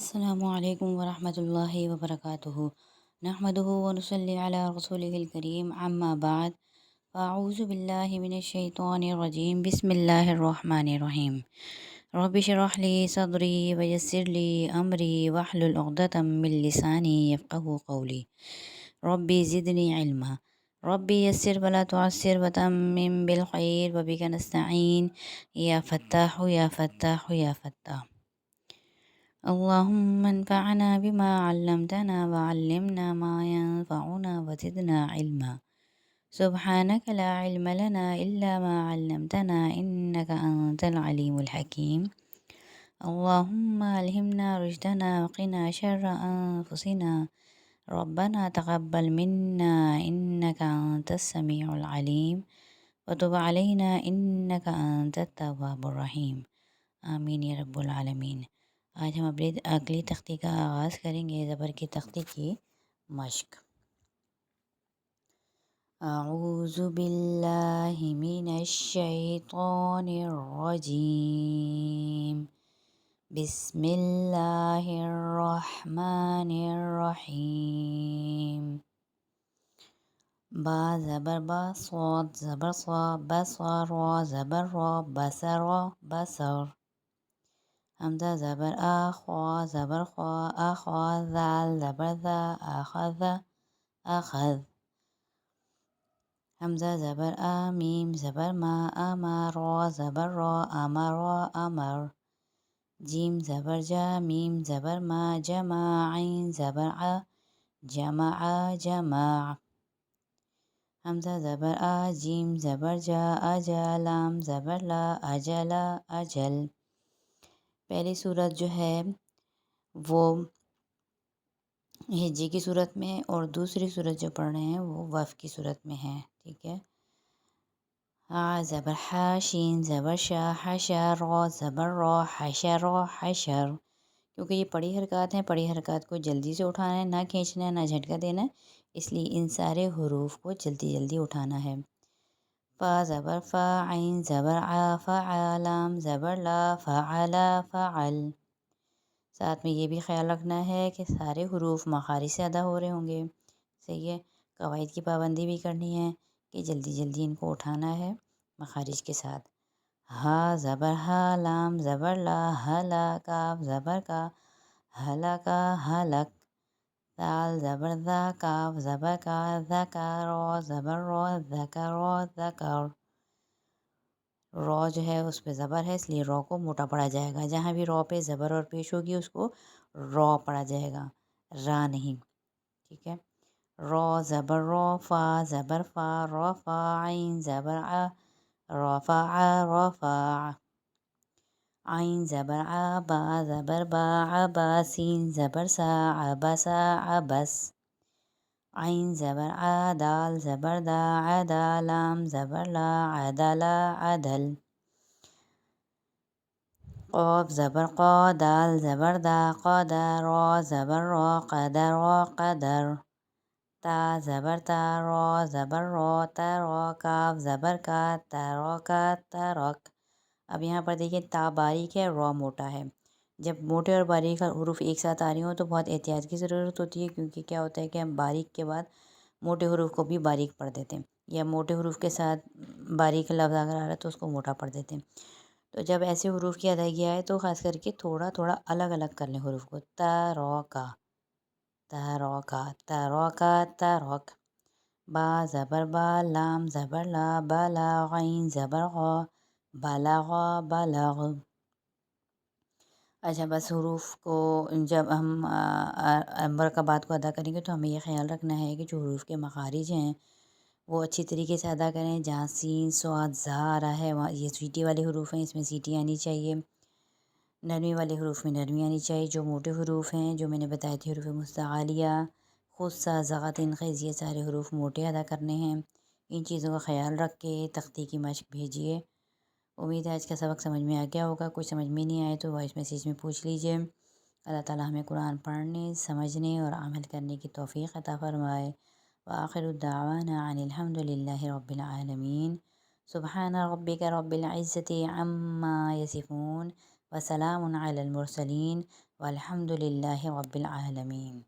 السلام علیکم ورحمۃ اللہ وبرکاتہ نحمده ونصلی علی رسوله الکریم اما بعد فاعوذ باللہ من الشیطان الرجیم بسم اللہ الرحمن الرحیم رب اشرح لی صدری ویسر لی امری واحلل عقدۃ من لسانی یفقهوا قولی ربی زدنی علما ربی یسر ولا تعسر وتمم بالخیر وبک نستعین یا فتاح یا فتاح یا فتاح اللهم انفعنا بما علمتنا وعلمنا ما ينفعنا وزدنا علما سبحانك لا علم لنا إلا ما علمتنا إنك أنت العليم الحكيم اللهم ألهمنا رشدنا وقنا شر أنفسنا ربنا تقبل منا إنك أنت السميع العليم وتب علينا إنك أنت التواب الرحيم آمین یا رب العالمین۔ آج ہم اپنی اگلی تختی کا آغاز کریں گے زبر کی تختی کی مشق۔ اعوذ باللہ من الشیطان الرجیم بسم اللہ الرحمن الرحیم۔ با زبر با، صاد زبر صا، بصر را زبر را، بصر بصر۔ حمزہ زبر آ، خوا زبر خوا، اخوا، ذال زبر ذا، اخذ اخذ۔ حمزہ زبر آ، میم زبر ما، اما را زبر را، امر امر۔ جیم زبر جا، میم زبر ما، جمع عین زبر ع، جمع جمع۔ حمزہ زبر آ، جیم زبر جا، اجا لام زبر لا، اجل اجل۔ پہلی صورت جو ہے وہ ہجے کی صورت میں، اور دوسری صورت جو پڑھ رہے ہیں وہ وقف کی صورت میں ہے، ٹھیک ہے۔ ہا زبر حا، شین زبر شا، حشا را زبر را، حشر حشر۔ کیونکہ یہ پڑی حرکات ہیں، پڑی حرکات کو جلدی سے اٹھانا ہے، نہ کھینچنا ہے، نہ جھٹکا دینا ہے، اس لیے ان سارے حروف کو جلدی جلدی اٹھانا ہے۔ فا زبر فا، عین زبر ع، فعلام زبر لا، فعل فعل۔ ساتھ میں یہ بھی خیال رکھنا ہے کہ سارے حروف مخارج سے ادا ہو رہے ہوں گے، صحیح ہے۔ قواعد کی پابندی بھی کرنی ہے کہ جلدی جلدی ان کو اٹھانا ہے مخارج کے ساتھ۔ ہا زبر ہا، لام زبر لا، ہلا کاف زبر کا، ہلا کا ہلک۔ دال زبر ذا، کاف زبر کا، ذکر زبر رو، ذکر ذکر۔ رو جو ہے اس پہ زبر ہے، اس لیے رو کو موٹا پڑھا جائے گا، جہاں بھی رو پہ زبر اور پیش ہوگی اس کو رو پڑھا جائے گا، را نہیں، ٹھیک ہے۔ رو زبر رو، فا زبر فا، رفع عین زبر ع، رفع رفع۔ عین زبر ع، با زبر با، عبا سین زبر سا، عبس عبس۔ عین زبر ع، دال زبر دا، عدا لام زبر لا، عدل عدل۔ قاف زبر قا، دال زبر دا، قدر را زبر را، قدر قدر۔ تا زبر تا، را زبر را، ترا کاف زبر کا، ترک ترک۔ اب یہاں پر دیکھیں تا باریک ہے، را موٹا ہے۔ جب موٹے اور باریک حروف ایک ساتھ آ رہی ہوں تو بہت احتیاط کی ضرورت ہوتی ہے، کیونکہ کیا ہوتا ہے کہ ہم باریک کے بعد موٹے حروف کو بھی باریک پڑھ دیتے ہیں، یا موٹے حروف کے ساتھ باریک لفظ اگر آ رہا ہے تو اس کو موٹا پڑھ دیتے ہیں۔ تو جب ایسے حروف کی ادائیگی آئے تو خاص کر کے تھوڑا تھوڑا الگ الگ کر لیں حروف کو۔ تروکا تروکا، تروکا ترک۔ با زبر با، لام زبر لا، بلا عین زبر غا، بلغ بلغ۔ اچھا بس حروف کو جب ہم مرکبات کو ادا کریں گے تو ہمیں یہ خیال رکھنا ہے کہ جو حروف کے مخارج ہیں وہ اچھی طریقے سے ادا کریں۔ جہاں سین صاد زا آ رہا ہے وہاں یہ سیٹی والے حروف ہیں، اس میں سیٹی آنی چاہیے۔ نرمی والے حروف میں نرمی آنی چاہیے۔ جو موٹے حروف ہیں جو میں نے بتایا تھے، حروف مستعلیہ، خصہ، زغتن، خز، یہ سارے حروف موٹے ادا کرنے ہیں۔ ان چیزوں کا خیال رکھ کے تختی کی مشق بھیجیے۔ امید ہے آج کا سبق سمجھ میں آ گیا ہوگا۔ کوئی سمجھ میں نہیں آئے تو وائس میسیج میں پوچھ لیجیے۔ اللہ تعالیٰ ہمیں قرآن پڑھنے، سمجھنے اور عمل کرنے کی توفیق عطا فرمائے۔ وآخر الدعوانا ان الحمد للہ رب العالمین۔ سبحان ربک رب العزة عما یصفون وسلام علی المرسلین والحمد للہ رب العالمین۔